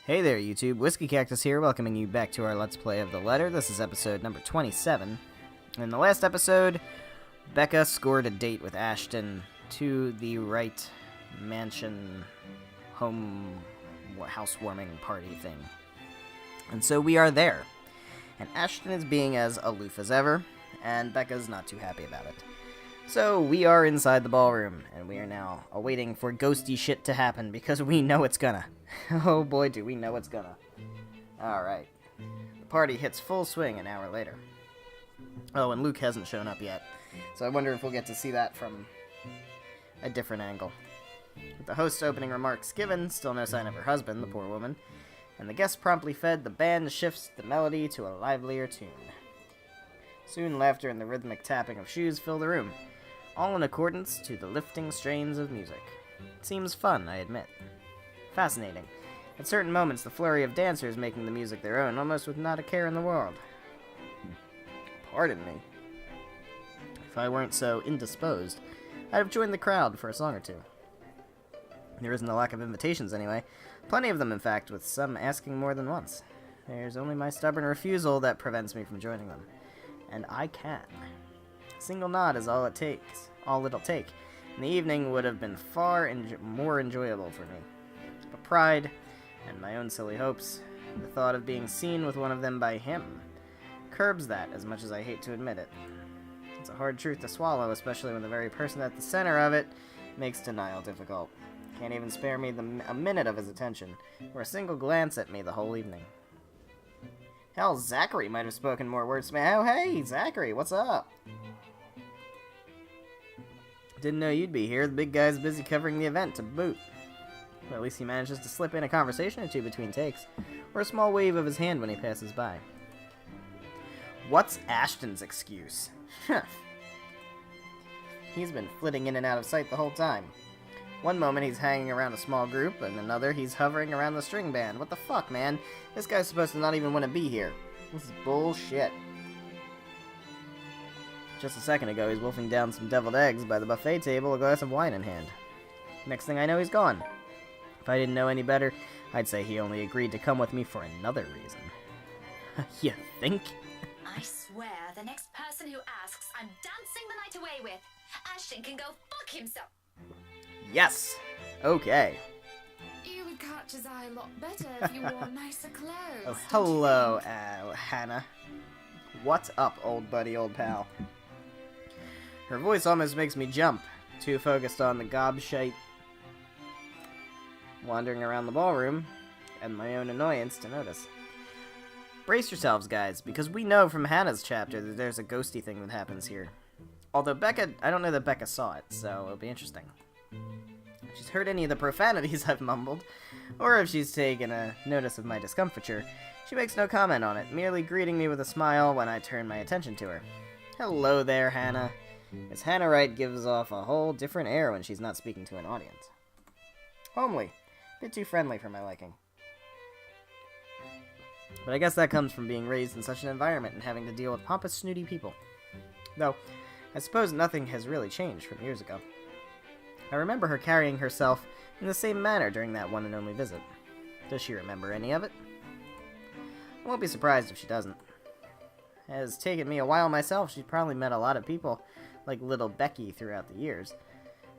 Hey there, YouTube. WhiskeyCactus here, welcoming you back to our Let's Play of The Letter. This is episode number 27. In the last episode, Becca scored a date with Ashton to the Wright Mansion housewarming party thing. And so we are there. And Ashton is being as aloof as ever, and Becca's not too happy about it. So we are inside the ballroom, and we are now awaiting for ghosty shit to happen, because we know it's gonna. Oh boy, do we know it's gonna. Alright. The party hits full swing an hour later. Oh, and Luke hasn't shown up yet, so I wonder if we'll get to see that from a different angle. With the host's opening remarks given, still no sign of her husband, the poor woman, and the guests promptly fed, the band shifts the melody to a livelier tune. Soon laughter and the rhythmic tapping of shoes fill the room, all in accordance to the lifting strains of music. It seems fun, I admit. Fascinating. At certain moments, the flurry of dancers making the music their own, almost with not a care in the world. Pardon me. If I weren't so indisposed, I'd have joined the crowd for a song or two. There isn't a lack of invitations, anyway. Plenty of them, in fact, with some asking more than once. There's only my stubborn refusal that prevents me from joining them. And I can. A single nod is all it'll take, and the evening would have been far more enjoyable for me. But pride, and my own silly hopes, the thought of being seen with one of them by him, curbs that as much as I hate to admit it. It's a hard truth to swallow, especially when the very person at the center of it makes denial difficult. Can't even spare me a minute of his attention, or a single glance at me the whole evening. Hell, Zachary might have spoken more words to me. Oh, hey, Zachary, what's up? Didn't know you'd be here. The big guy's busy covering the event to boot. Well, at least he manages to slip in a conversation or two between takes, or a small wave of his hand when he passes by. What's Ashton's excuse? He's been flitting in and out of sight the whole time. One moment he's hanging around a small group, and another he's hovering around the string band. What the fuck, man? This guy's supposed to not even want to be here. This is bullshit. Just a second ago, he's wolfing down some deviled eggs by the buffet table, a glass of wine in hand. Next thing I know, he's gone. If I didn't know any better, I'd say he only agreed to come with me for another reason. You think? I swear, the next person who asks, I'm dancing the night away with. Ashton can go fuck himself. Yes! Okay. You would catch his eye a lot better if you wore nicer clothes. Oh, hello, Hannah. What's up, old buddy, old pal? Her voice almost makes me jump, too focused on the gobshite wandering around the ballroom, and my own annoyance to notice. Brace yourselves, guys, because we know from Hannah's chapter that there's a ghosty thing that happens here. Although I don't know that Becca saw it, so it'll be interesting. If she's heard any of the profanities I've mumbled, or if she's taken a notice of my discomfiture, she makes no comment on it, merely greeting me with a smile when I turn my attention to her. Hello there, Hannah. Miss Hannah Wright gives off a whole different air when she's not speaking to an audience. Homely. A bit too friendly for my liking. But I guess that comes from being raised in such an environment and having to deal with pompous, snooty people. Though, I suppose nothing has really changed from years ago. I remember her carrying herself in the same manner during that one and only visit. Does she remember any of it? I won't be surprised if she doesn't. It has taken me a while myself. She's probably met a lot of people like little Becky throughout the years.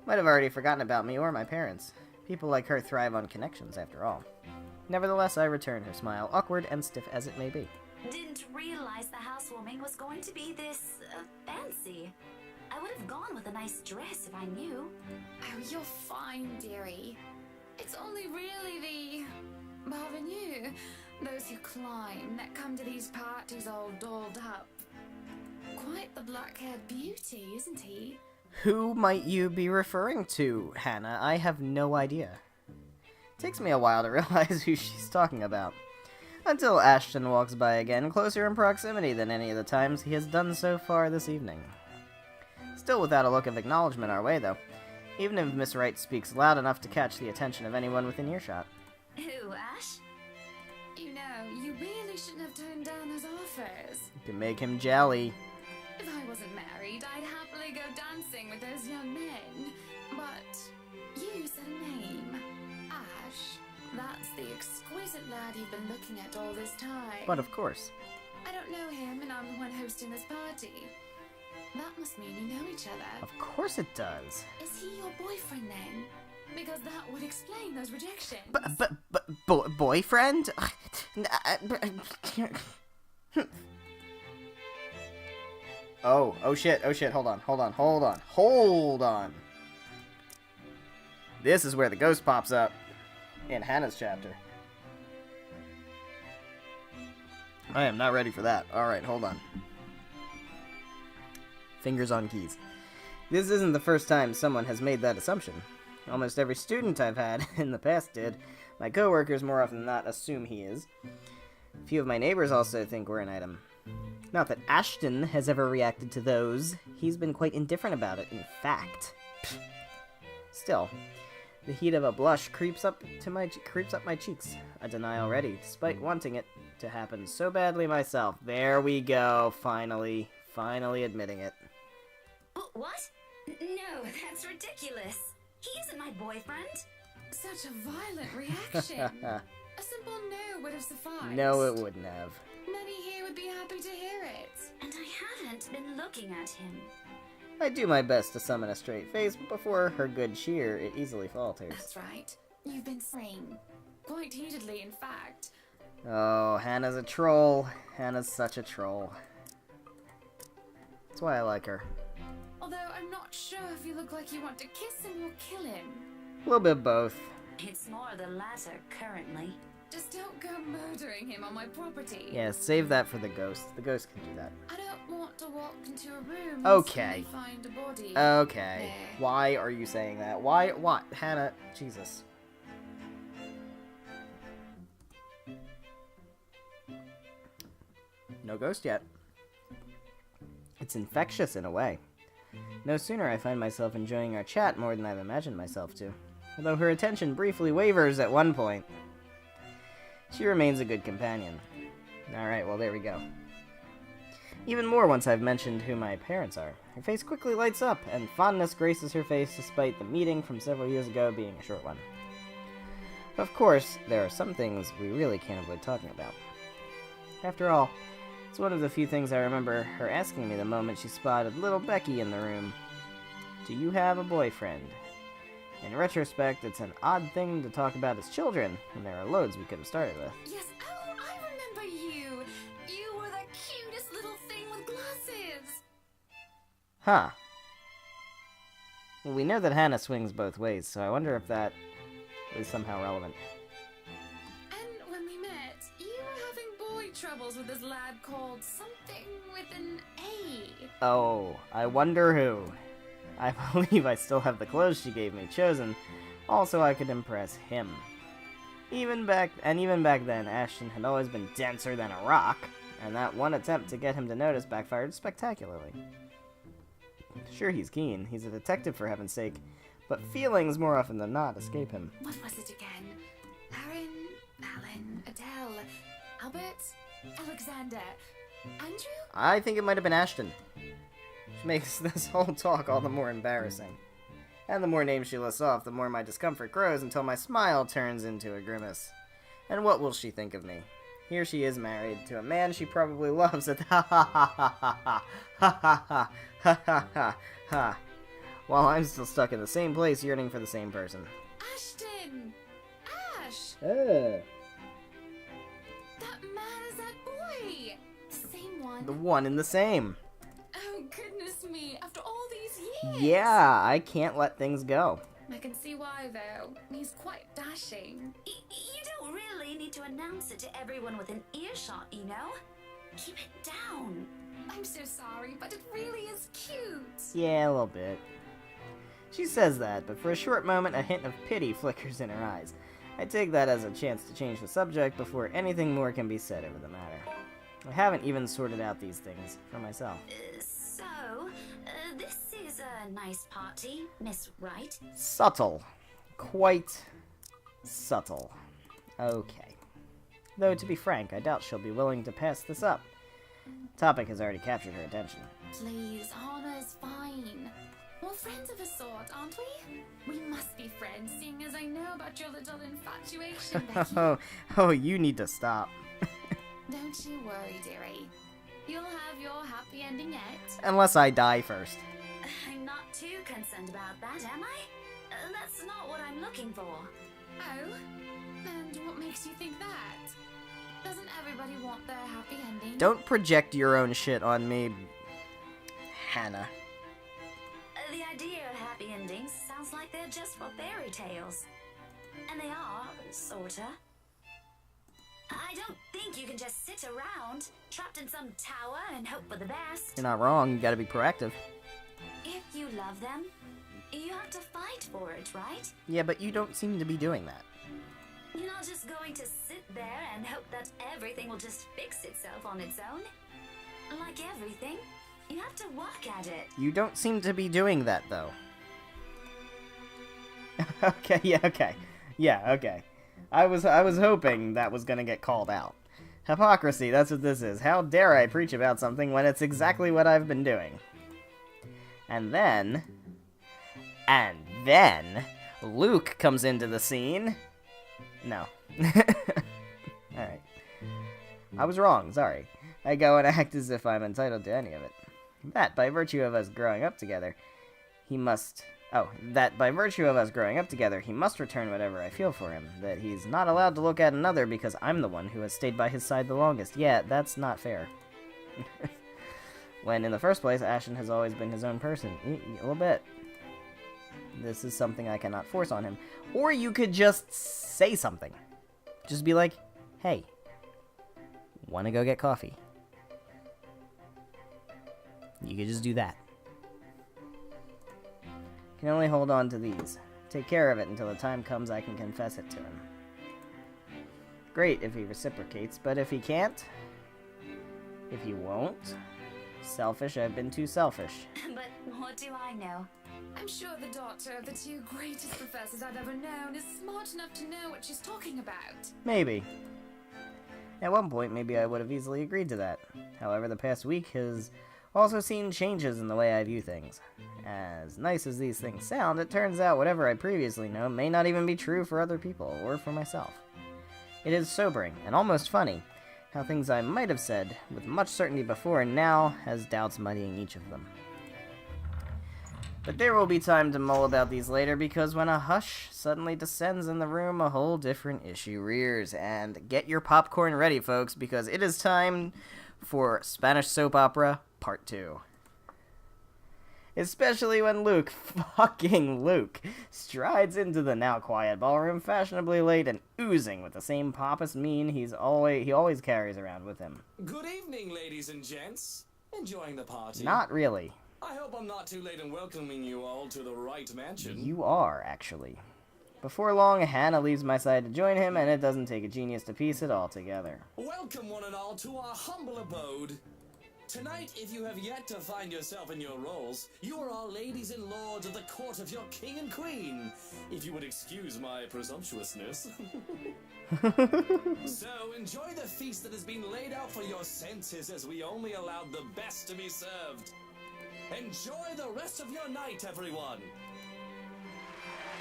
Might have already forgotten about me or my parents. People like her thrive on connections, after all. Nevertheless, I return her smile, awkward and stiff as it may be. Didn't realize the housewarming was going to be this fancy. I would have gone with a nice dress if I knew. Oh, you're fine, dearie. It's only really the parvenu, those who climb, that come to these parties all dolled up. Quite the black-haired beauty, isn't he? Who might you be referring to, Hannah? I have no idea. It takes me a while to realize who she's talking about. Until Ashton walks by again, closer in proximity than any of the times he has done so far this evening. Still without a look of acknowledgement our way, though, even if Miss Wright speaks loud enough to catch the attention of anyone within earshot. Who, Ash? You know, you really shouldn't have turned down his offers. You can make him jelly. If I wasn't married, I'd happily go dancing with those young men. But you said a name. Ash. That's the exquisite lad you've been looking at all this time. But of course. I don't know him, and I'm the one hosting this party. That must mean you know each other. Of course it does. Is he your boyfriend then? Because that would explain those rejections. Boyfriend? Oh shit, hold on. This is where the ghost pops up in Hannah's chapter. I am not ready for that. Alright, hold on. Fingers on keys. This isn't the first time someone has made that assumption. Almost every student I've had in the past did. My coworkers more often than not assume he is. A few of my neighbors also think we're an item. Not that Ashton has ever reacted to those. He's been quite indifferent about it, in fact. Still, the heat of a blush creeps up my cheeks. A denial ready, despite wanting it to happen so badly myself. There we go, finally admitting it. What? No, that's ridiculous. He isn't my boyfriend. Such a violent reaction. A simple no would have sufficed. No, it wouldn't have. Many here would be happy to hear it. And I haven't been looking at him. I do my best to summon a straight face, but before her good cheer, it easily falters. That's right. You've been saying. Quite heatedly, in fact. Oh, Hannah's a troll. Hannah's such a troll. That's why I like her. Although I'm not sure if you look like you want to kiss him or kill him. A little bit of both. It's more the latter currently. Just don't go murdering him on my property. Yeah, save that for the ghost. The ghost can do that. I don't want to walk into a room Okay. and find a body. Okay. There. Why are you saying that? Why? What? Hannah, Jesus. No ghost yet. It's infectious in a way. No sooner I find myself enjoying our chat more than I've imagined myself to. Although her attention briefly wavers at one point. She remains a good companion. Alright, well there we go. Even more once I've mentioned who my parents are. Her face quickly lights up, and fondness graces her face despite the meeting from several years ago being a short one. Of course, there are some things we really can't avoid talking about. After all, it's one of the few things I remember her asking me the moment she spotted little Becky in the room. Do you have a boyfriend? In retrospect, it's an odd thing to talk about as children, when there are loads we could have started with. Yes, oh, I remember you. You were the cutest little thing with glasses. Huh. Well, we know that Hannah swings both ways, so I wonder if that is somehow relevant. And when we met, you were having boy troubles with this lad called something with an A. Oh, I wonder who. I believe I still have the clothes she gave me chosen, also I could impress him. Even back then, Ashton had always been denser than a rock, and that one attempt to get him to notice backfired spectacularly. Sure, he's keen. He's a detective, for heaven's sake, but feelings, more often than not, escape him. What was it again? Aaron, Alan, Adele, Albert, Alexander, Andrew? I think it might have been Ashton. Which makes this whole talk all the more embarrassing. And the more names she lists off, the more my discomfort grows until my smile turns into a grimace. And what will she think of me? Here she is married to a man she probably loves at ha ha ha ha ha ha ha ha ha ha ha ha, while I'm still stuck in the same place yearning for the same person. Ashton! Ash! Oh. That man is that boy! Same one. The one and the same. Oh, goodness me, after all these years! Yeah, I can't let things go. I can see why, though. He's quite dashing. You don't really need to announce it to everyone within earshot, you know? Keep it down. I'm so sorry, but it really is cute. Yeah, a little bit. She says that, but for a short moment a hint of pity flickers in her eyes. I take that as a chance to change the subject before anything more can be said over the matter. I haven't even sorted out these things for myself. This is a nice party, Miss Wright. Subtle. Quite subtle. Okay. Though, to be frank, I doubt she'll be willing to pass this up. Topic has already captured her attention. Please, Hannah is fine. We'll friends of a sort, aren't we? We must be friends, seeing as I know about your little infatuation, Becky. Oh, you need to stop. Don't you worry, dearie. You'll have your happy ending yet. Unless I die first. I'm not too concerned about that, am I? That's not what I'm looking for. Oh? And what makes you think that? Doesn't everybody want their happy ending? Don't project your own shit on me, Hannah. The idea of happy endings sounds like they're just for fairy tales. And they are, sorta. I don't think you can just sit around, trapped in some tower and hope for the best. You're not wrong, you gotta be proactive. If you love them, you have to fight for it, right? Yeah, but you don't seem to be doing that. You're not just going to sit there and hope that everything will just fix itself on its own. Like everything, you have to work at it. You don't seem to be doing that, though. Okay. Yeah, okay. I was hoping that was gonna get called out. Hypocrisy, that's what this is. How dare I preach about something when it's exactly what I've been doing? And then, Luke comes into the scene. No. Alright. I was wrong, sorry. I go and act as if I'm entitled to any of it. That, by virtue of us growing up together, he must return whatever I feel for him. That he's not allowed to look at another because I'm the one who has stayed by his side the longest. Yeah, that's not fair. When, in the first place, Ashton has always been his own person. A little bit. This is something I cannot force on him. Or you could just say something. Just be like, hey, wanna go get coffee? You could just do that. Can only hold on to these. Take care of it until the time comes I can confess it to him. Great if he reciprocates, but if he can't, if he won't, selfish, I've been too selfish. But what do I know? I'm sure the daughter of the two greatest professors I've ever known is smart enough to know what she's talking about. Maybe. At one point, maybe I would have easily agreed to that. However, the past week has also seen changes in the way I view things. As nice as these things sound, it turns out whatever I previously know may not even be true for other people, or for myself. It is sobering, and almost funny, how things I might have said with much certainty before now has doubts muddying each of them. But there will be time to mull about these later, because when a hush suddenly descends in the room, a whole different issue rears. And get your popcorn ready, folks, because it is time for Spanish Soap Opera Part 2. Especially when fucking Luke, strides into the now quiet ballroom, fashionably late and oozing with the same pompous mien he always carries around with him. Good evening, ladies and gents. Enjoying the party? Not really. I hope I'm not too late in welcoming you all to the right mansion. You are, actually. Before long, Hannah leaves my side to join him, and it doesn't take a genius to piece it all together. Welcome, one and all, to our humble abode. Tonight, if you have yet to find yourself in your roles, you are all ladies and lords of the court of your king and queen, if you would excuse my presumptuousness. So, enjoy the feast that has been laid out for your senses, as we only allowed the best to be served. Enjoy the rest of your night, everyone!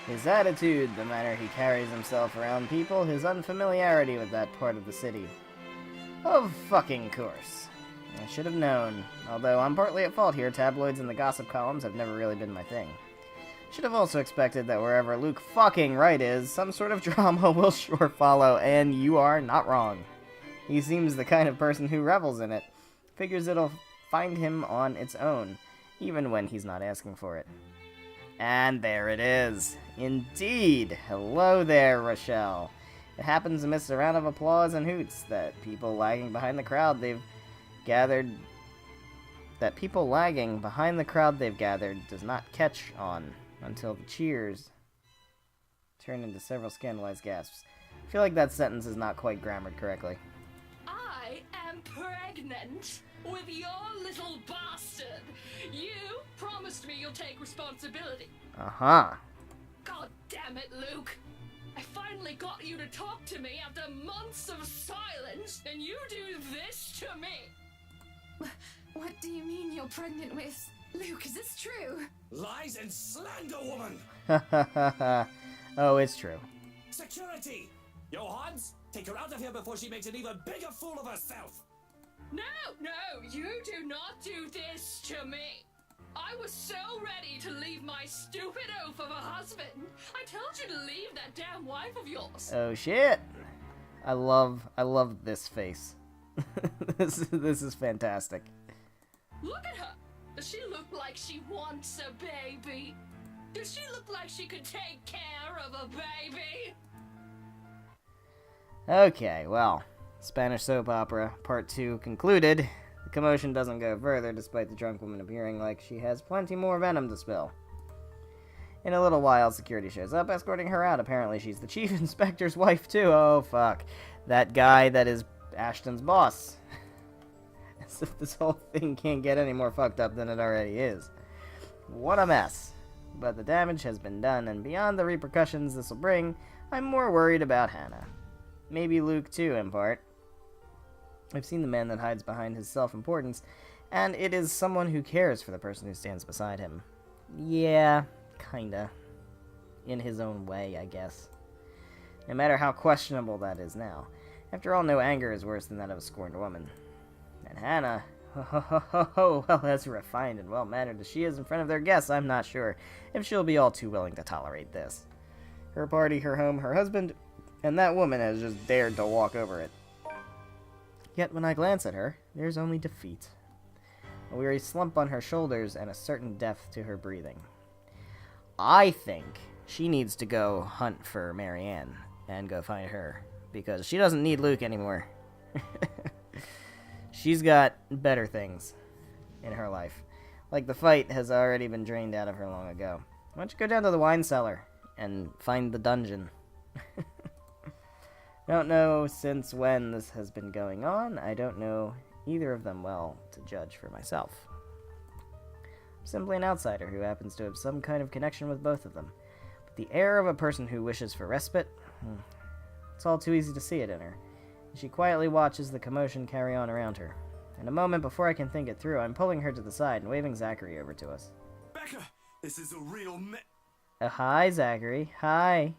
His attitude, the manner he carries himself around people, his unfamiliarity with that part of the city. Of fucking course. I should have known. Although I'm partly at fault here, tabloids and the gossip columns have never really been my thing. Should have also expected that wherever Luke fucking Wright is, some sort of drama will sure follow, and you are not wrong. He seems the kind of person who revels in it. Figures it'll find him on its own, even when he's not asking for it. And there it is. Indeed. Hello there, Rochelle. It happens amidst a round of applause and hoots that people lagging behind the crowd they've gathered does not catch on until the cheers turn into several scandalized gasps. I feel like that sentence is not quite grammared correctly. I am pregnant with your little bastard. You promised me you'll take responsibility. Uh-huh. God damn it, Luke. I finally got you to talk to me after months of silence, and you do this to me. What do you mean you're pregnant with Luke, is this true? Lies and slander, woman! Oh, it's true. Security! Johans, take her out of here before she makes an even bigger fool of herself! No, you do not do this to me. I was so ready to leave my stupid oaf of a husband. I told you to leave that damn wife of yours. Oh shit! I love this face. this is fantastic. Look at her. Does she look like she wants a baby? Does she look like she could take care of a baby? Okay, well, Spanish soap opera part 2 concluded. The commotion doesn't go further, despite the drunk woman appearing like she has plenty more venom to spill. In a little while, security shows up, escorting her out. Apparently, she's the chief inspector's wife, too. Oh, fuck. That guy that is Ashton's boss. As if this whole thing can't get any more fucked up than it already is. What a mess. But the damage has been done, and beyond the repercussions this will bring, I'm more worried about Hannah. Maybe Luke, too, in part. I've seen the man that hides behind his self-importance, and it is someone who cares for the person who stands beside him. Yeah, kinda. In his own way, I guess. No matter how questionable that is now. After all, no anger is worse than that of a scorned woman. And Hannah, well, as refined and well-mannered as she is in front of their guests, I'm not sure if she'll be all too willing to tolerate this. Her party, her home, her husband, and that woman has just dared to walk over it. Yet when I glance at her, there's only defeat. A weary slump on her shoulders and a certain depth to her breathing. I think she needs to go hunt for Marianne and go find her, because she doesn't need Luke anymore. She's got better things in her life. Like the fight has already been drained out of her long ago. Why don't you go down to the wine cellar and find the dungeon? Don't know since when this has been going on. I don't know either of them well to judge for myself. I'm simply an outsider who happens to have some kind of connection with both of them. But the air of a person who wishes for respite, it's all too easy to see it in her. She quietly watches the commotion carry on around her. In a moment before I can think it through, I'm pulling her to the side and waving Zachary over to us. Becca, this is a real Hi, Zachary. Hi.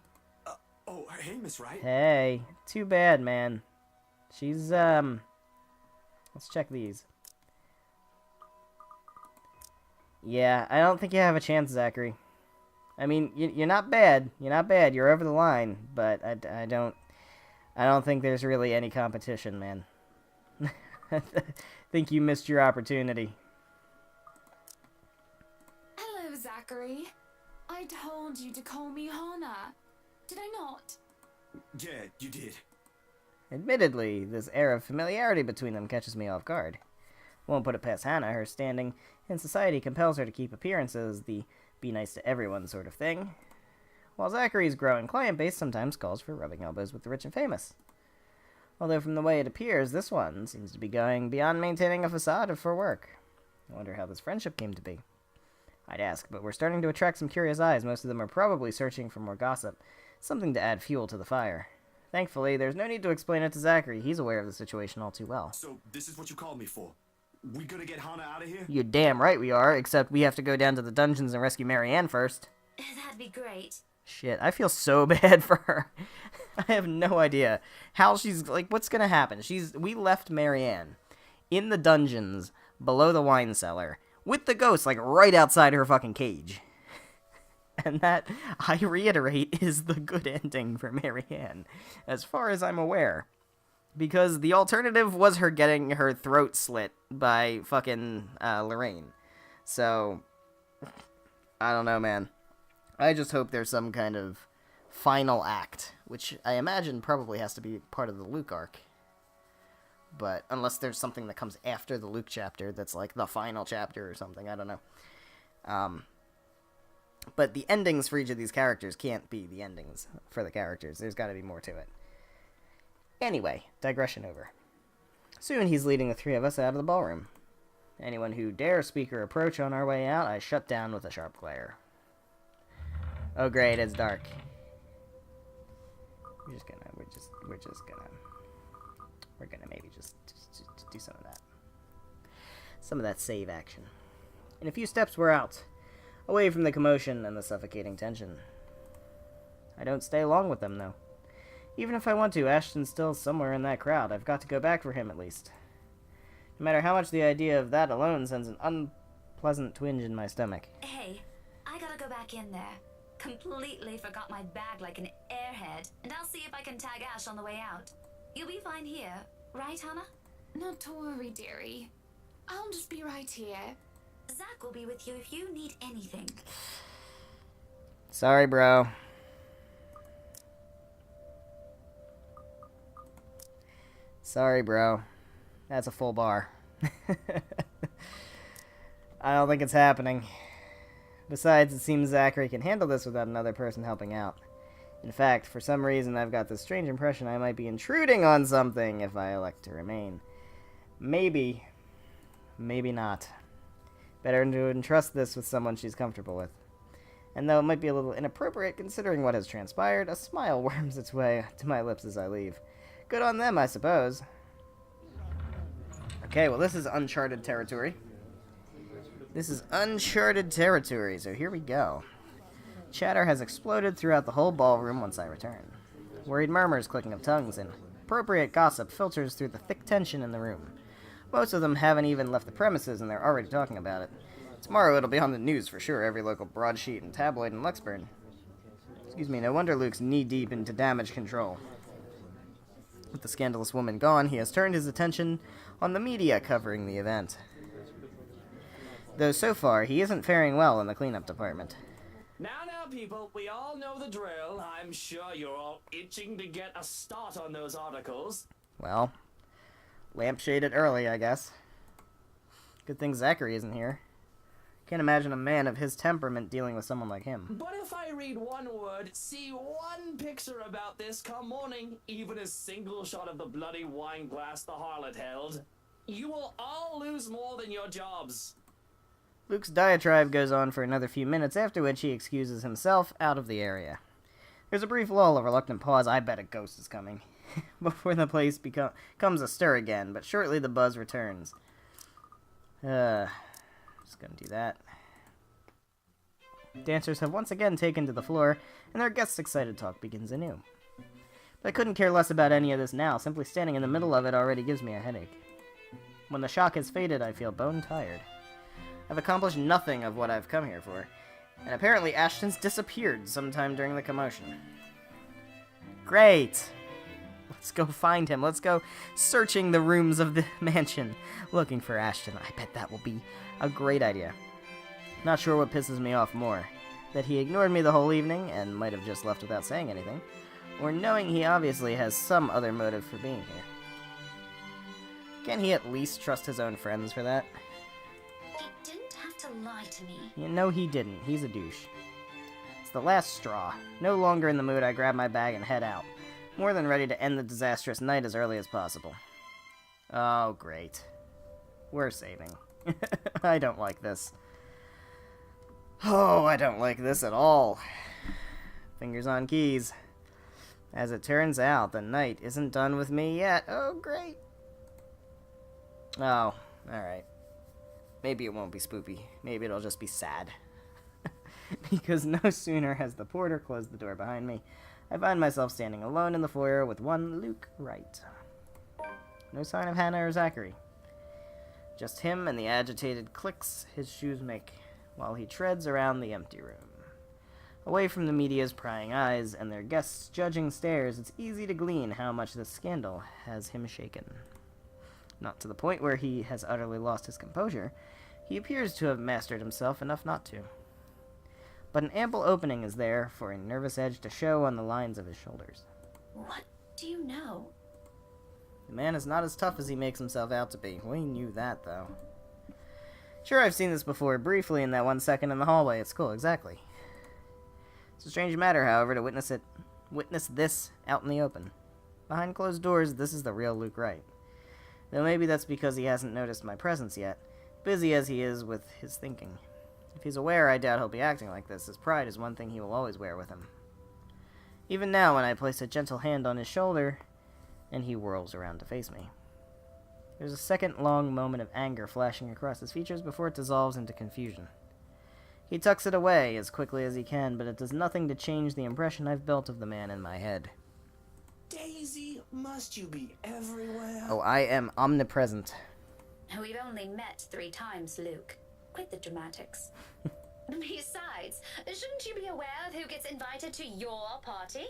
Oh, hey, Miss Wright. Hey. Too bad, man. She's, let's check these. Yeah, I don't think you have a chance, Zachary. I mean, you're not bad. You're not bad. You're over the line, but I don't think there's really any competition, man. I think you missed your opportunity. Hello, Zachary. I told you to call me Hannah. Did I not? Yeah, you did. Admittedly, this air of familiarity between them catches me off guard. Won't put it past Hannah. Her standing in society compels her to keep appearances, the be nice to everyone sort of thing. While Zachary's growing client base sometimes calls for rubbing elbows with the rich and famous. Although from the way it appears, this one seems to be going beyond maintaining a facade for work. I wonder how this friendship came to be. I'd ask, but we're starting to attract some curious eyes. Most of them are probably searching for more gossip. Something to add fuel to the fire. Thankfully, there's no need to explain it to Zachary. He's aware of the situation all too well. So, this is what you called me for? We gonna get Hannah out of here? You're damn right we are, except we have to go down to the dungeons and rescue Marianne first. That'd be great. Shit, I feel so bad for her. I have no idea how she's, like, what's gonna happen. We left Marianne in the dungeons below the wine cellar with the ghost, like, right outside her fucking cage. And that, I reiterate, is the good ending for Marianne, as far as I'm aware. Because the alternative was her getting her throat slit by fucking Lorraine. So, I don't know, man. I just hope there's some kind of final act, which I imagine probably has to be part of the Luke arc. But unless there's something that comes after the Luke chapter that's like the final chapter or something, I don't know. But the endings for each of these characters can't be the endings for the characters. There's got to be more to it. Anyway, digression over. Soon he's leading the three of us out of the ballroom. Anyone who dare speak or approach on our way out, I shut down with a sharp glare. Oh great, it's dark. We're gonna maybe just do some of that. Some of that save action. In a few steps, we're out, away from the commotion and the suffocating tension. I don't stay long with them, though. Even if I want to, Ashton's still somewhere in that crowd. I've got to go back for him, at least. No matter how much the idea of that alone sends an unpleasant twinge in my stomach. Hey, I gotta go back in there. Completely forgot my bag like an airhead, and I'll see if I can tag Ash on the way out. You'll be fine here, right, Hannah? Not to worry, dearie. I'll just be right here. Zach will be with you if you need anything. Sorry, bro. Sorry, bro. That's a full bar. I don't think it's happening. Besides, it seems Zachary can handle this without another person helping out. In fact, for some reason, I've got this strange impression I might be intruding on something if I elect to remain. Maybe. Maybe not. Better to entrust this with someone she's comfortable with. And though it might be a little inappropriate considering what has transpired, a smile worms its way to my lips as I leave. Good on them, I suppose. Okay, well, this is uncharted territory. This is uncharted territory, so here we go. Chatter has exploded throughout the whole ballroom once I return. Worried murmurs, clicking of tongues, and appropriate gossip filters through the thick tension in the room. Most of them haven't even left the premises, and they're already talking about it. Tomorrow it'll be on the news for sure, every local broadsheet and tabloid in Luxburn. Excuse me, no wonder Luke's knee-deep into damage control. With the scandalous woman gone, he has turned his attention on the media covering the event. Though so far, he isn't faring well in the cleanup department. Now, people, we all know the drill. I'm sure you're all itching to get a start on those articles. Well, lampshaded early, I guess. Good thing Zachary isn't here. Can't imagine a man of his temperament dealing with someone like him. But if I read one word, see one picture about this come morning, even a single shot of the bloody wine glass the harlot held, you will all lose more than your jobs. Luke's diatribe goes on for another few minutes, after which he excuses himself out of the area. There's a brief lull, a reluctant pause. I bet a ghost is coming. Before the place comes astir again, but shortly the buzz returns. Just gonna do that. Dancers have once again taken to the floor, and their guests' excited talk begins anew. But I couldn't care less about any of this now. Simply standing in the middle of it already gives me a headache. When the shock has faded, I feel bone-tired. I've accomplished nothing of what I've come here for, and apparently Ashton's disappeared sometime during the commotion. Great! Let's go find him. Let's go searching the rooms of the mansion, looking for Ashton. I bet that will be a great idea. Not sure what pisses me off more, that he ignored me the whole evening and might have just left without saying anything, or knowing he obviously has some other motive for being here. Can't he at least trust his own friends for that? He didn't have to lie to me. You know he didn't. He's a douche. It's the last straw. No longer in the mood, I grab my bag and head out, more than ready to end the disastrous night as early as possible. Oh, great. We're saving. I don't like this. Oh, I don't like this at all. Fingers on keys. As it turns out, the night isn't done with me yet. Oh, great. Oh, alright. Maybe it won't be spoopy. Maybe it'll just be sad. Because no sooner has the porter closed the door behind me, I find myself standing alone in the foyer with one Luke Wright. No sign of Hannah or Zachary. Just him and the agitated clicks his shoes make while he treads around the empty room. Away from the media's prying eyes and their guests' judging stares, it's easy to glean how much this scandal has him shaken. Not to the point where he has utterly lost his composure. He appears to have mastered himself enough not to. But an ample opening is there for a nervous edge to show on the lines of his shoulders. What do you know? The man is not as tough as he makes himself out to be. We knew that, though. Sure, I've seen this before, briefly in that 1 second in the hallway at school, exactly. It's a strange matter, however, to witness this out in the open. Behind closed doors, this is the real Luke Wright. Though maybe that's because he hasn't noticed my presence yet, busy as he is with his thinking. If he's aware, I doubt he'll be acting like this. His pride is one thing he will always wear with him. Even now, when I place a gentle hand on his shoulder, and he whirls around to face me. There's a second-long moment of anger flashing across his features before it dissolves into confusion. He tucks it away as quickly as he can, but it does nothing to change the impression I've built of the man in my head. Daisy, must you be everywhere? Oh, I am omnipresent. We've only met 3 times, Luke. Quit the dramatics. Besides, shouldn't you be aware of who gets invited to your party?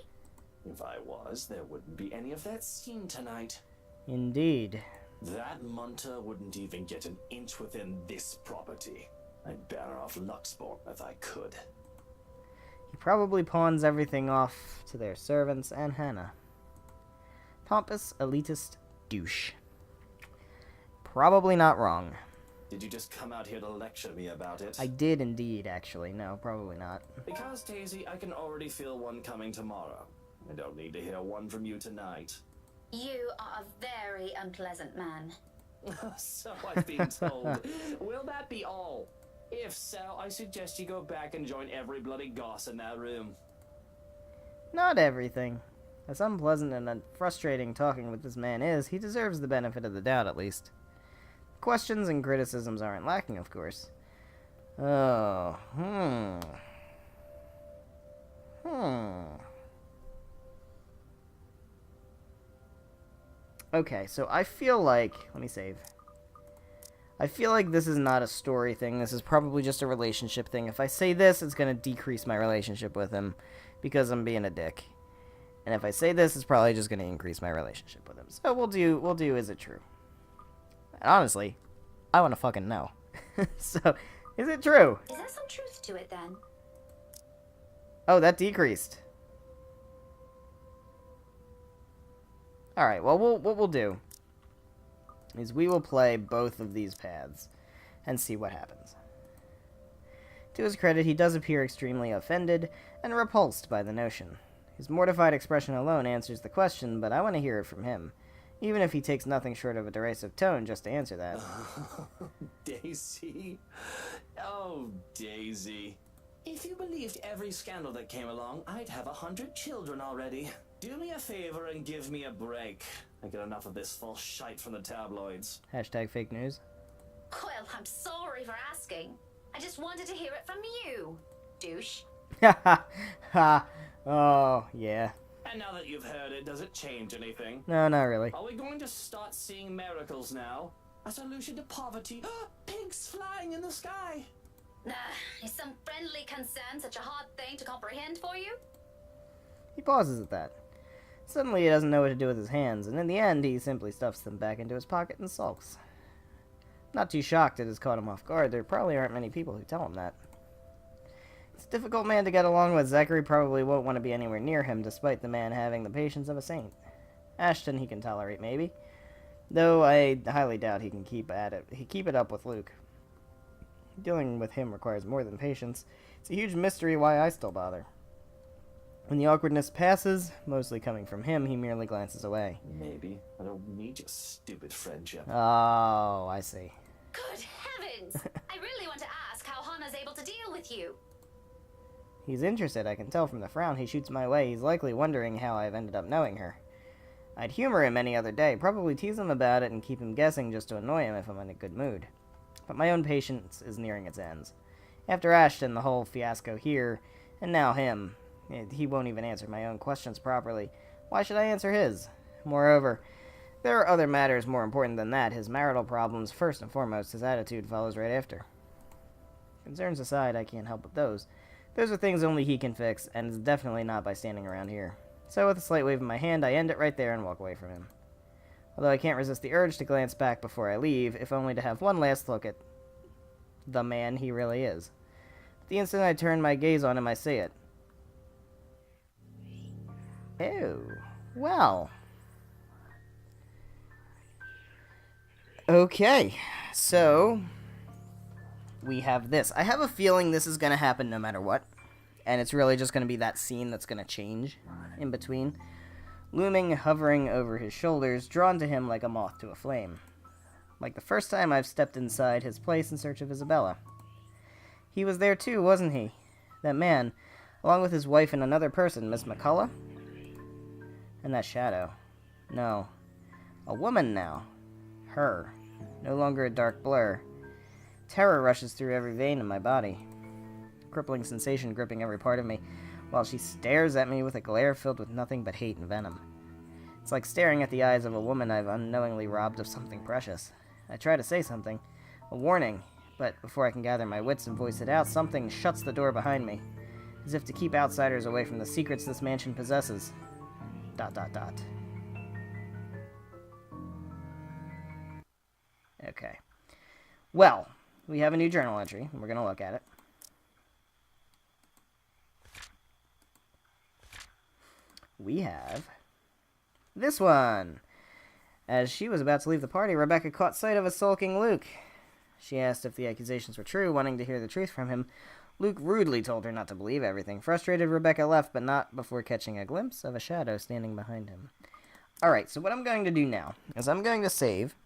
If I was, there wouldn't be any of that scene tonight. Indeed. That munter wouldn't even get an inch within this property. I'd better off Luxborn if I could. He probably pawns everything off to their servants and Hannah. Pompous, elitist douche. Probably not wrong. Did you just come out here to lecture me about it? I did indeed, actually. No, probably not. Because, Daisy, I can already feel one coming tomorrow. I don't need to hear one from you tonight. You are a very unpleasant man. So I've been told. Will that be all? If so, I suggest you go back and join every bloody goss in that room. Not everything. As unpleasant and frustrating talking with this man is, he deserves the benefit of the doubt at least. Questions and criticisms aren't lacking, of course. Oh, Okay, so I feel like... Let me save. I feel like this is not a story thing. This is probably just a relationship thing. If I say this, it's going to decrease my relationship with him because I'm being a dick. And if I say this, it's probably just going to increase my relationship with him. So we'll do is it true? And honestly, I want to fucking know. So, is it true? Is there some truth to it then? Oh, that decreased. Alright, well, what we'll do is we will play both of these paths and see what happens. To his credit, he does appear extremely offended and repulsed by the notion. His mortified expression alone answers the question, but I want to hear it from him, even if he takes nothing short of a derisive tone just to answer that. Daisy? Oh, Daisy. If you believed every scandal that came along, I'd have 100 children already. Do me a favor and give me a break. I get enough of this false shite from the tabloids. Hashtag fake news. Well, I'm sorry for asking. I just wanted to hear it from you, douche. Ha ha. Oh, yeah. And now that you've heard it, does it change anything? No, not really. Are we going to start seeing miracles now? A solution to poverty? Pigs flying in the sky? Is some friendly concern such a hard thing to comprehend for you? He pauses at that. Suddenly he doesn't know what to do with his hands, and in the end he simply stuffs them back into his pocket and sulks. Not too shocked it has caught him off guard. There probably aren't many people who tell him that. It's a difficult man to get along with. Zachary probably won't want to be anywhere near him, despite the man having the patience of a saint. Ashton he can tolerate, maybe. Though I highly doubt he can keep it up with Luke. Dealing with him requires more than patience. It's a huge mystery why I still bother. When the awkwardness passes, mostly coming from him, he merely glances away. Maybe. I don't need your stupid friendship. Oh, I see. Good heavens! I really want to ask how Hannah's able to deal with you. He's interested, I can tell from the frown he shoots my way. He's likely wondering how I've ended up knowing her. I'd humor him any other day, probably tease him about it and keep him guessing just to annoy him if I'm in a good mood. But my own patience is nearing its ends. After Ashton, the whole fiasco here, and now him, he won't even answer my own questions properly. Why should I answer his? Moreover, there are other matters more important than that. His marital problems, first and foremost, his attitude follows right after. Concerns aside, I can't help with those. Those are things only he can fix, and it's definitely not by standing around here. So with a slight wave of my hand, I end it right there and walk away from him. Although I can't resist the urge to glance back before I leave, if only to have one last look at the man he really is. The instant I turn my gaze on him, I see it. Oh, well. Okay, so we have this. I have a feeling this is going to happen no matter what. And it's really just going to be that scene that's going to change in between. Looming, hovering over his shoulders, drawn to him like a moth to a flame. Like the first time I've stepped inside his place in search of Isabella. He was there too, wasn't he? That man, along with his wife and another person, Miss McCullough? And that shadow. No. A woman now. her. No longer a dark blur. Terror rushes through every vein in my body. Crippling sensation gripping every part of me, while she stares at me with a glare filled with nothing but hate and venom. It's like staring at the eyes of a woman I've unknowingly robbed of something precious. I try to say something, a warning, but before I can gather my wits and voice it out, something shuts the door behind me, as if to keep outsiders away from the secrets this mansion possesses. ... Okay. Well, we have a new journal entry, and we're going to look at it. We have this one. As she was about to leave the party, Rebecca caught sight of a sulking Luke. She asked if the accusations were true, wanting to hear the truth from him. Luke rudely told her not to believe everything. Frustrated, Rebecca left, but not before catching a glimpse of a shadow standing behind him. Alright, so what I'm going to do now is I'm going to save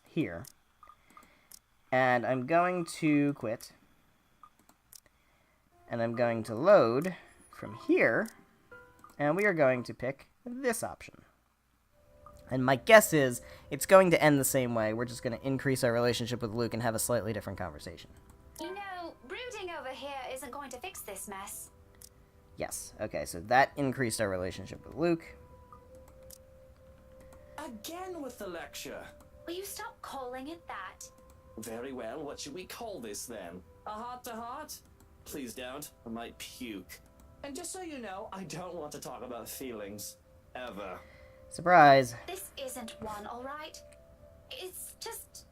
here. And I'm going to quit. And I'm going to load from here. And we are going to pick this option. And my guess is it's going to end the same way. We're just going to increase our relationship with Luke and have a slightly different conversation. You know, brooding over here isn't going to fix this mess. Yes. Okay, so that increased our relationship with Luke. Again with the lecture. Will you stop calling it that? Very well, what should we call this then? A heart-to-heart? Please don't, I might puke. And just so you know, I don't want to talk about feelings. Ever. Surprise. This isn't one, alright? It's just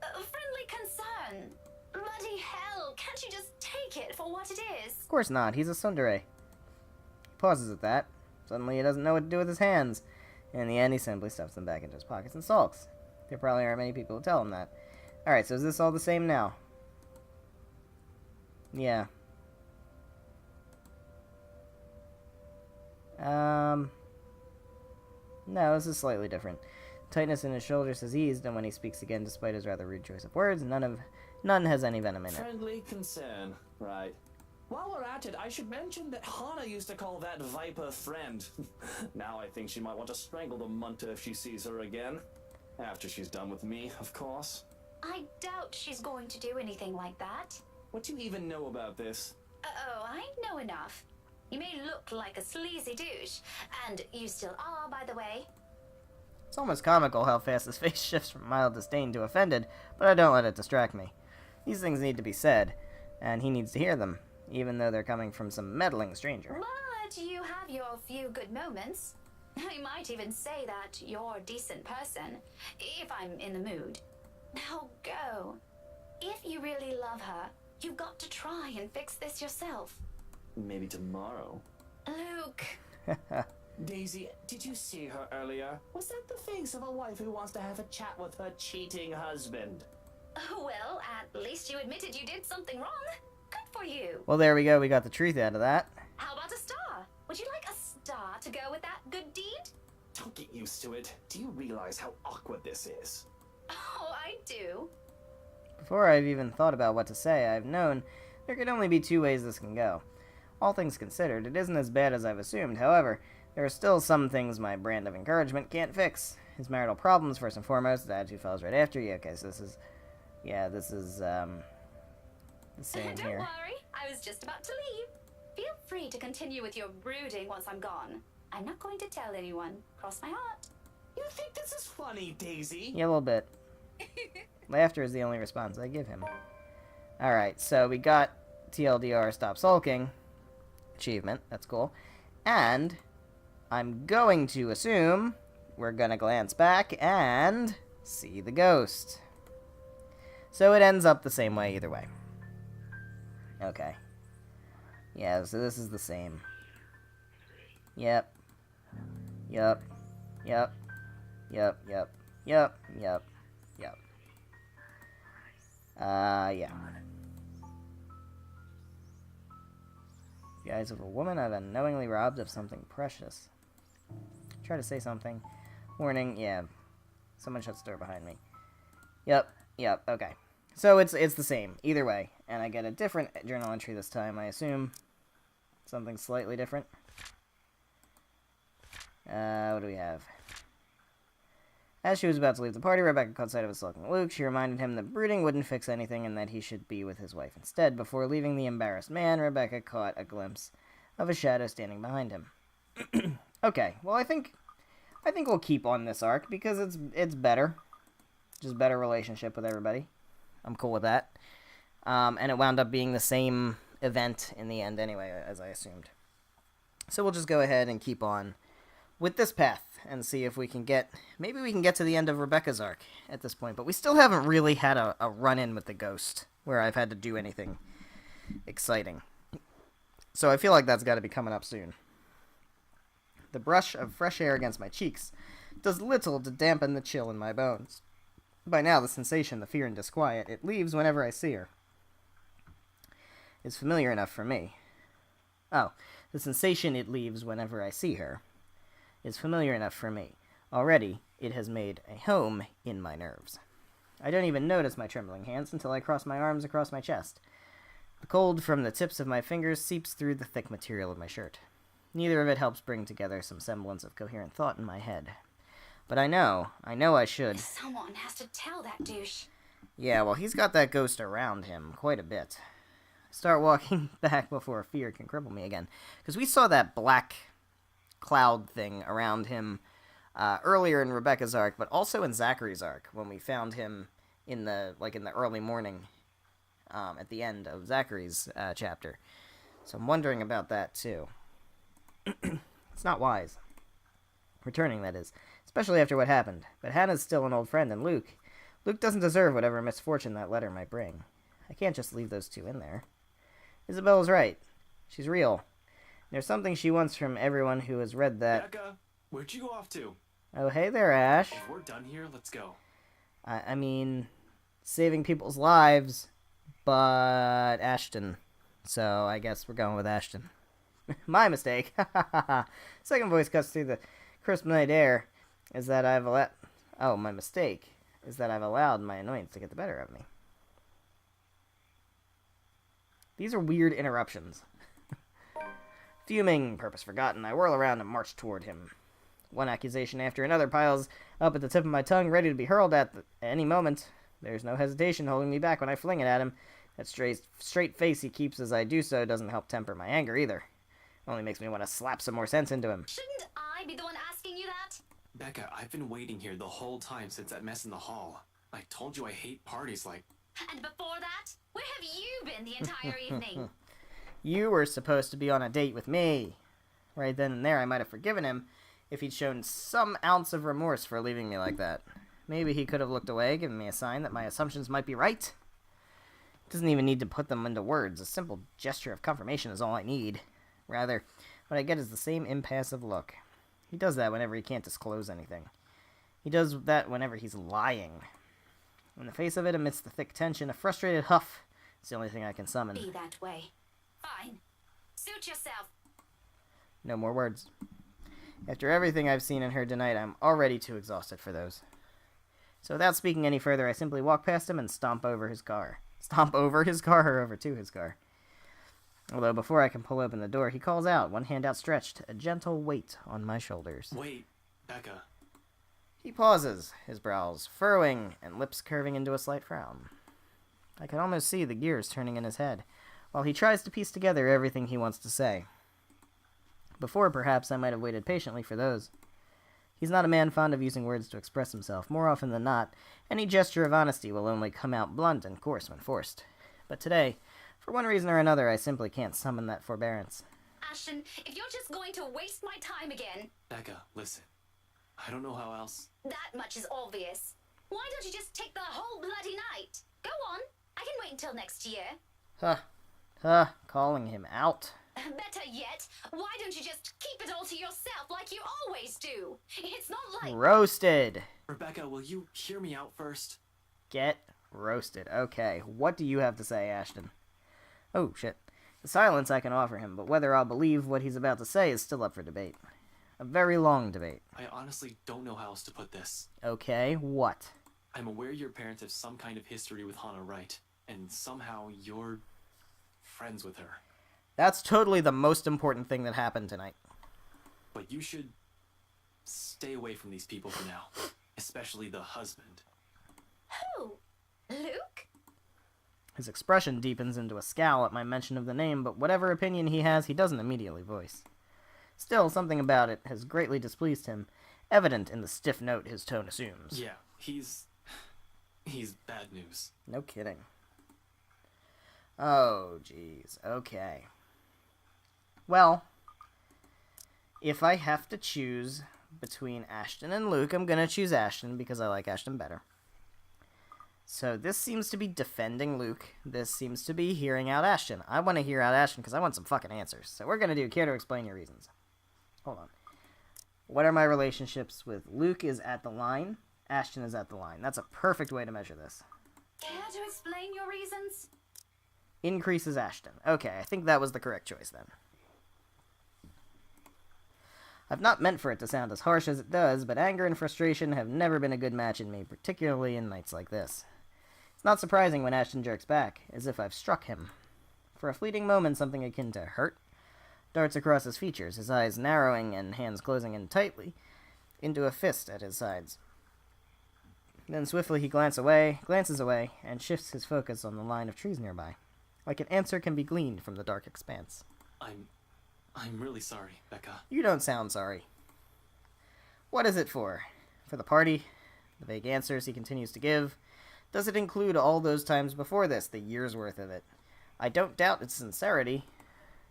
a friendly concern. Bloody hell, can't you just take it for what it is? Of course not. He's a tsundere. He pauses at that. Suddenly he doesn't know what to do with his hands. In the end, he simply stuffs them back into his pockets and sulks. There probably aren't many people who tell him that. Alright, so is this all the same now? Yeah. No, this is slightly different. Tightness in his shoulders has eased, and when he speaks again, despite his rather rude choice of words, none has any venom in it. Friendly concern, right. While we're at it, I should mention that Hana used to call that viper friend. Now I think she might want to strangle the munter if she sees her again. After she's done with me, of course. I doubt she's going to do anything like that. What do you even know about this? Oh, I know enough. You may look like a sleazy douche, and you still are, by the way. It's almost comical how fast his face shifts from mild disdain to offended, but I don't let it distract me. These things need to be said, and he needs to hear them, even though they're coming from some meddling stranger. But you have your few good moments. I might even say that you're a decent person, if I'm in the mood. Now go. If you really love her, you've got to try and fix this yourself. Maybe tomorrow. Luke. Daisy, did you see her earlier? Was that the face of a wife who wants to have a chat with her cheating husband? Well, at least you admitted you did something wrong. Good for you. Well, there we go. We got the truth out of that. How about a star? Would you like a star to go with that good deed? Don't get used to it. Do you realize how awkward this is? Oh, I do. Before I've even thought about what to say, I've known there could only be two ways this can go. All things considered, it isn't as bad as I've assumed. However, there are still some things my brand of encouragement can't fix. His marital problems, first and foremost. His attitude follows right after you. Okay, so this is... Yeah, this is, the same Don't here. worry, I was just about to leave. Feel free to continue with your brooding once I'm gone. I'm not going to tell anyone. Cross my heart. You think this is funny, Daisy? Yeah, a little bit. Laughter is the only response I give him. Alright, so we got TLDR Stop Sulking. Achievement, that's cool. And I'm going to assume we're gonna glance back and see the ghost. So it ends up the same way either way. Okay. Yeah, so this is the same. Yep. Yep. Yep. Yep, yep. Yep, yep. Yep. Yeah. The eyes of a woman I've unknowingly robbed of something precious. Try to say something. Warning, yeah. Someone shuts the door behind me. Yep, yep, okay. So it's the same, either way. And I get a different journal entry this time, I assume. Something slightly different. What do we have? As she was about to leave the party, Rebecca caught sight of us sulking Luke. She reminded him that brooding wouldn't fix anything and that he should be with his wife instead. Before leaving the embarrassed man, Rebecca caught a glimpse of a shadow standing behind him. Okay, well, I think we'll keep on this arc because it's better. Just better relationship with everybody. I'm cool with that. And it wound up being the same event in the end anyway, as I assumed. So we'll just go ahead and keep on with this path and see if we can maybe we can get to the end of Rebecca's arc at this point. But we still haven't really had a run-in with the ghost where I've had to do anything exciting. So I feel like that's got to be coming up soon. The brush of fresh air against my cheeks does little to dampen the chill in my bones. By now, the sensation, the fear and disquiet it leaves whenever I see her is familiar enough for me. Oh, the sensation it leaves whenever I see her is familiar enough for me. Already, it has made a home in my nerves. I don't even notice my trembling hands until I cross my arms across my chest. The cold from the tips of my fingers seeps through the thick material of my shirt. Neither of it helps bring together some semblance of coherent thought in my head. But I know I should. Someone has to tell that douche. Yeah, well, he's got that ghost around him quite a bit. I start walking back before fear can cripple me again. Because we saw that black cloud thing around him earlier in Rebecca's arc, but also in Zachary's arc, when we found him in the early morning at the end of Zachary's chapter. So I'm wondering about that, too. It's not wise. Returning, that is. Especially after what happened. But Hannah's still an old friend, and Luke doesn't deserve whatever misfortune that letter might bring. I can't just leave those two in there. Isabel's right. She's real. There's something she wants from everyone who has read that... Becca, where'd you go off to? Oh, hey there, Ash. If we're done here, let's go. I mean, saving people's lives, but Ashton. So I guess we're going with Ashton. My mistake. Second voice cuts through the crisp night air. My mistake is that I've allowed my annoyance to get the better of me. These are weird interruptions. Fuming, purpose forgotten, I whirl around and march toward him. One accusation after another piles up at the tip of my tongue, ready to be hurled at any moment. There's no hesitation holding me back when I fling it at him. That straight face he keeps as I do so doesn't help temper my anger either. Only makes me want to slap some more sense into him. Shouldn't I be the one asking you that? Becca, I've been waiting here the whole time since that mess in the hall. I told you I hate parties like... And before that, where have you been the entire evening? You were supposed to be on a date with me. Right then and there, I might have forgiven him if he'd shown some ounce of remorse for leaving me like that. Maybe he could have looked away, given me a sign that my assumptions might be right. Doesn't even need to put them into words. A simple gesture of confirmation is all I need. Rather, what I get is the same impassive look. He does that whenever he can't disclose anything. He does that whenever he's lying. In the face of it, amidst the thick tension, a frustrated huff is the only thing I can summon. Be that way. Fine. Suit yourself. No more words. After everything I've seen and heard tonight, I'm already too exhausted for those. So without speaking any further, I simply walk past him and stomp over his car. Stomp over his car or over to his car. Although before I can pull open the door, he calls out, one hand outstretched, a gentle weight on my shoulders. Wait, Becca. He pauses, his brows furrowing and lips curving into a slight frown. I can almost see the gears turning in his head, while he tries to piece together everything he wants to say. Before, perhaps, I might have waited patiently for those. He's not a man fond of using words to express himself. More often than not, any gesture of honesty will only come out blunt and coarse when forced. But today, for one reason or another, I simply can't summon that forbearance. Ashton, if you're just going to waste my time again... Becca, listen. I don't know how else. That much is obvious. Why don't you just take the whole bloody night? Go on. I can wait until next year. Calling him out. Better yet, why don't you just keep it all to yourself like you always do? It's not like... Roasted. Rebecca, will you hear me out first? Get roasted. Okay, what do you have to say, Ashton? Oh, shit. The silence I can offer him, but whether I'll believe what he's about to say is still up for debate. A very long debate. I honestly don't know how else to put this. Okay, what? I'm aware your parents have some kind of history with Hannah Wright, and somehow you're friends with her. That's totally the most important thing that happened tonight. But you should stay away from these people for now. especially the husband. Who? Luke? His expression deepens into a scowl at my mention of the name, but whatever opinion he has, he doesn't immediately voice. Still, something about it has greatly displeased him, evident in the stiff note his tone assumes. Yeah, he's bad news. No kidding. Oh, jeez. Okay. Well, if I have to choose between Ashton and Luke, I'm gonna choose Ashton because I like Ashton better. So this seems to be defending Luke. This seems to be hearing out Ashton. I want to hear out Ashton because I want some fucking answers. So we're gonna do care to explain your reasons. Hold on. What are my relationships with Luke is at the line, Ashton is at the line. That's a perfect way to measure this. Care to explain your reasons? Increases Ashton. Okay, I think that was the correct choice then. I've not meant for it to sound as harsh as it does, but anger and frustration have never been a good match in me, particularly in nights like this. It's not surprising when Ashton jerks back, as if I've struck him. For a fleeting moment, something akin to hurt darts across his features, his eyes narrowing and hands closing in tightly into a fist at his sides. Then swiftly he glances away, and shifts his focus on the line of trees nearby, like an answer can be gleaned from the dark expanse. I'm really sorry, Becca. You don't sound sorry. What is it for? For the party? The vague answers he continues to give? Does it include all those times before this, the year's worth of it? I don't doubt its sincerity.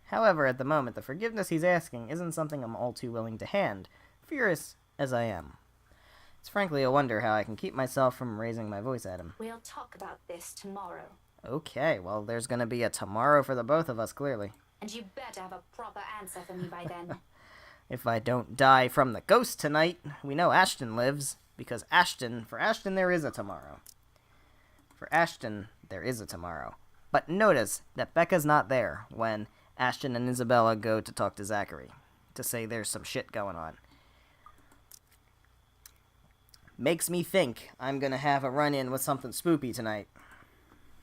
However, at the moment, the forgiveness he's asking isn't something I'm all too willing to hand, furious as I am. It's frankly a wonder how I can keep myself from raising my voice at him. We'll talk about this tomorrow. Okay, well, there's gonna be a tomorrow for the both of us, clearly. And you better have a proper answer for me by then. If I don't die from the ghost tonight, we know Ashton lives, because for Ashton there is a tomorrow. For Ashton, there is a tomorrow. But notice that Becca's not there when Ashton and Isabella go to talk to Zachary, to say there's some shit going on. Makes me think I'm gonna have a run-in with something spoopy tonight.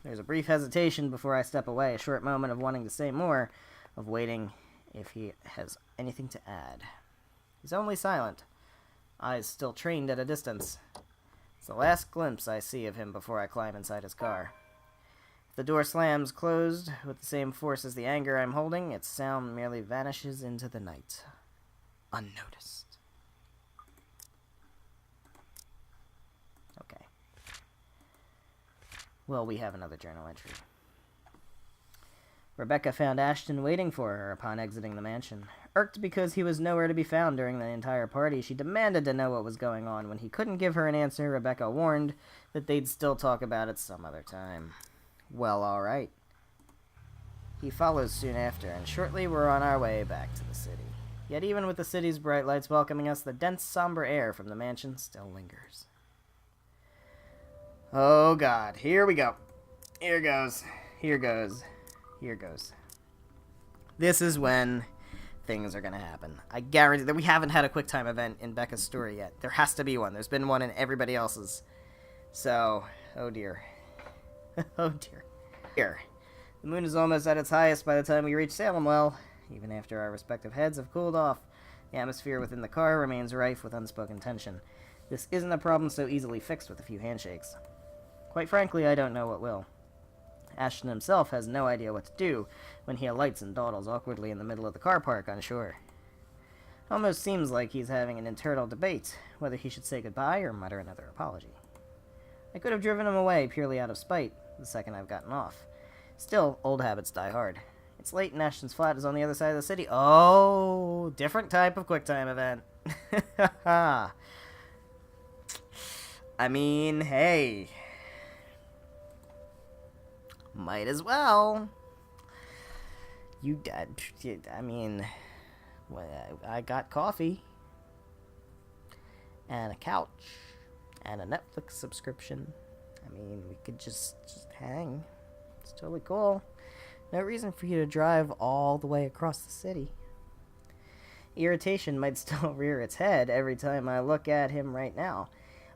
There's a brief hesitation before I step away, a short moment of wanting to say more, of waiting if he has anything to add. He's only silent, eyes still trained at a distance. It's the last glimpse I see of him before I climb inside his car. If the door slams closed with the same force as the anger I'm holding, its sound merely vanishes into the night, unnoticed. Okay. Well, we have another journal entry. Rebecca found Ashton waiting for her upon exiting the mansion. Irked because he was nowhere to be found during the entire party, she demanded to know what was going on. When he couldn't give her an answer, Rebecca warned that they'd still talk about it some other time. Well, all right. He follows soon after, and shortly we're on our way back to the city. Yet even with the city's bright lights welcoming us, the dense, somber air from the mansion still lingers. Oh, God. Here we go. Here goes. Here goes. Here goes. This is when things are going to happen. I guarantee that we haven't had a QuickTime event in Becca's story yet. There has to be one. There's been one in everybody else's. So, oh dear. Oh dear. Here. The moon is almost at its highest by the time we reach Salem. Well, even after our respective heads have cooled off, the atmosphere within the car remains rife with unspoken tension. This isn't a problem so easily fixed with a few handshakes. Quite frankly, I don't know what will. Ashton himself has no idea what to do when he alights and dawdles awkwardly in the middle of the car park, unsure. Almost seems like he's having an internal debate, whether he should say goodbye or mutter another apology. I could have driven him away purely out of spite the second I've gotten off. Still, old habits die hard. It's late and Ashton's flat is on the other side of the city. Oh, different type of QuickTime event. I mean, hey. Might as well. I mean, I got coffee. And a couch. And a Netflix subscription. I mean, we could just hang. It's totally cool. No reason for you to drive all the way across the city. Irritation might still rear its head every time I look at him right now.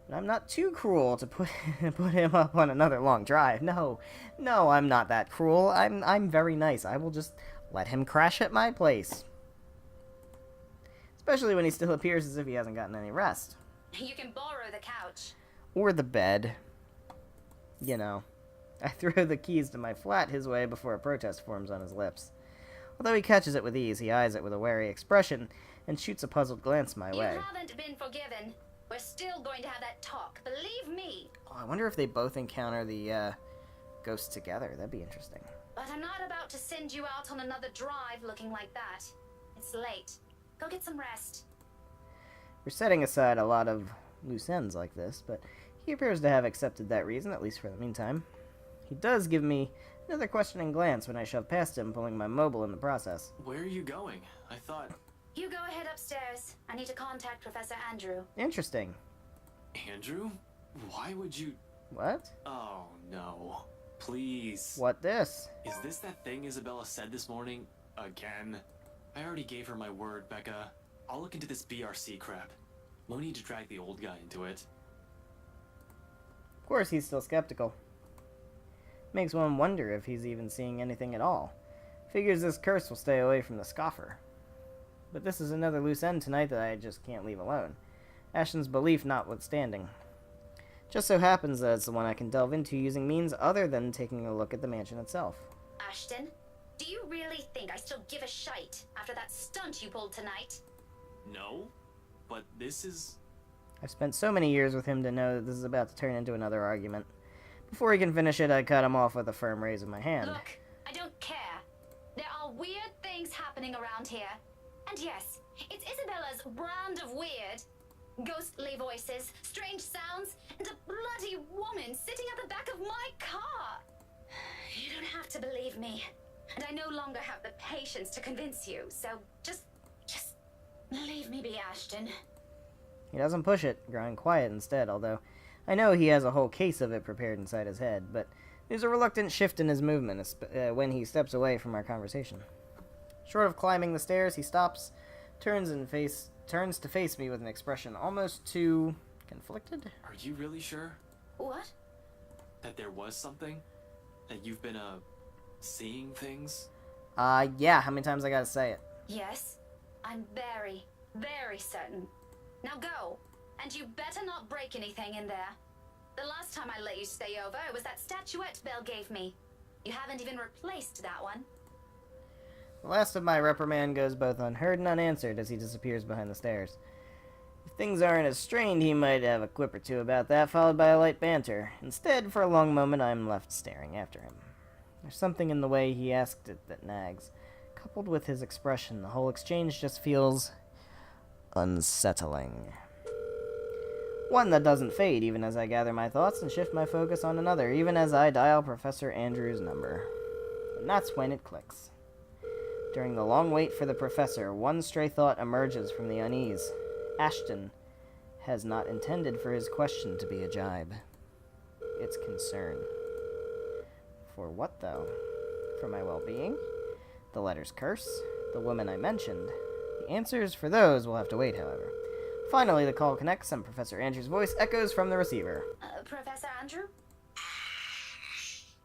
But I'm not too cruel to put him up on another long drive. No, I'm not that cruel. I'm very nice. I will just let him crash at my place. Especially when he still appears as if he hasn't gotten any rest. You can borrow the couch. Or the bed. You know. I throw the keys to my flat his way before a protest forms on his lips. Although he catches it with ease, he eyes it with a wary expression and shoots a puzzled glance my way. You haven't been forgiven. We're still going to have that talk, believe me. Oh, I wonder if they both encounter the ghosts together. That'd be interesting. But I'm not about to send you out on another drive looking like that. It's late. Go get some rest. We're setting aside a lot of loose ends like this, but he appears to have accepted that reason, at least for the meantime. He does give me another questioning glance when I shove past him, pulling my mobile in the process. Where are you going? I thought... You go ahead upstairs. I need to contact Professor Andrew. Interesting. Andrew? Why would you... What? Oh, no. Please. What this? Is this that thing Isabella said this morning? Again? I already gave her my word, Becca. I'll look into this BRC crap. No need to drag the old guy into it. Of course, he's still skeptical. Makes one wonder if he's even seeing anything at all. Figures this curse will stay away from the scoffer. But this is another loose end tonight that I just can't leave alone. Ashton's belief notwithstanding. Just so happens that it's the one I can delve into using means other than taking a look at the mansion itself. Ashton, do you really think I still give a shite after that stunt you pulled tonight? No? But this is... I've spent so many years with him to know that this is about to turn into another argument. Before he can finish it, I cut him off with a firm raise of my hand. Look, I don't care. There are weird things happening around here. And yes, it's Isabella's brand of weird. Ghostly voices, strange sounds, and a bloody woman sitting at the back of my car. You don't have to believe me. And I no longer have the patience to convince you, so just leave me be, Ashton. He doesn't push it, growing quiet instead, although I know he has a whole case of it prepared inside his head, but there's a reluctant shift in his movement when he steps away from our conversation. Short of climbing the stairs, he stops, turns to face me with an expression almost too conflicted. Are you really sure What? that there was something? That you've been, seeing things? Yeah, how many times I gotta say it? Yes, I'm very, very certain. Now go, and you better not break anything in there. The last time I let you stay over, it was that statuette Belle gave me. You haven't even replaced that one. The last of my reprimand goes both unheard and unanswered as he disappears behind the stairs. If things aren't as strained, he might have a quip or two about that, followed by a light banter. Instead, for a long moment, I'm left staring after him. There's something in the way he asked it that nags. Coupled with his expression, the whole exchange just feels unsettling. One that doesn't fade even as I gather my thoughts and shift my focus on another, even as I dial Professor Andrew's number. And that's when it clicks. During the long wait for the professor, one stray thought emerges from the unease. Ashton has not intended for his question to be a jibe. It's concern. For what, though? For my well-being? The letter's curse? The woman I mentioned? The answers for those will have to wait, however. Finally, the call connects, and Professor Andrew's voice echoes from the receiver. Professor Andrew?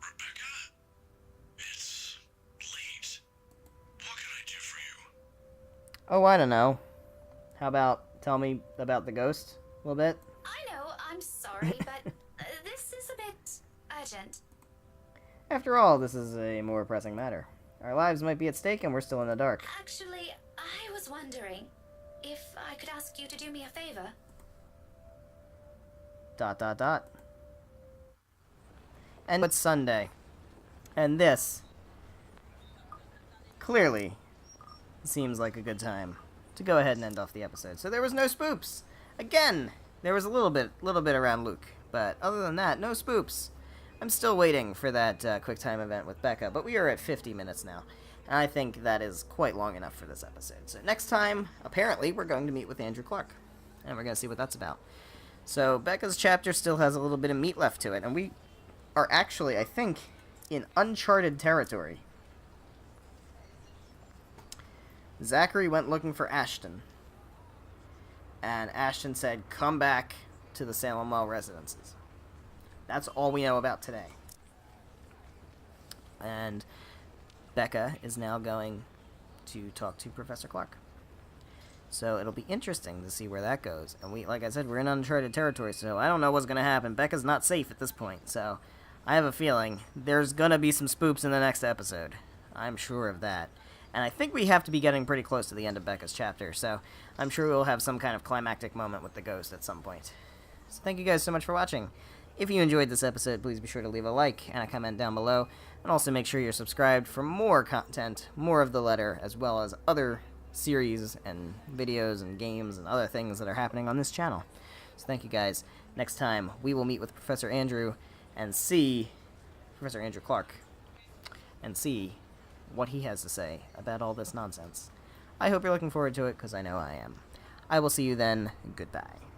Rebecca? It's late. What can I do for you? Oh, I don't know. How about tell me about the ghost a little bit? I know, I'm sorry, but this is a bit urgent. After all, this is a more pressing matter. Our lives might be at stake, and we're still in the dark. Actually, I was wondering if I could ask you to do me a favor. ... And it's Sunday. And this clearly seems like a good time to go ahead and end off the episode. So there was no spoops. Again, there was a little bit around Luke, but other than that, no spoops. I'm still waiting for that QuickTime event with Becca, but we are at 50 minutes now. And I think that is quite long enough for this episode. So next time, apparently, we're going to meet with Andrew Clark. And we're going to see what that's about. So Becca's chapter still has a little bit of meat left to it. And we are actually, I think, in uncharted territory. Zachary went looking for Ashton. And Ashton said, come back to the Salem Well residences. That's all we know about today. And Becca is now going to talk to Professor Clark. So it'll be interesting to see where that goes. And we, like I said, we're in uncharted territory, so I don't know what's going to happen. Becca's not safe at this point, so I have a feeling there's going to be some spoops in the next episode. I'm sure of that. And I think we have to be getting pretty close to the end of Becca's chapter, so I'm sure we'll have some kind of climactic moment with the ghost at some point. So thank you guys so much for watching. If you enjoyed this episode, please be sure to leave a like and a comment down below, and also make sure you're subscribed for more content, more of the letter, as well as other series and videos and games and other things that are happening on this channel. So thank you guys. Next time, we will meet with Professor Andrew and see Professor Andrew Clark and see what he has to say about all this nonsense. I hope you're looking forward to it, because I know I am. I will see you then. Goodbye.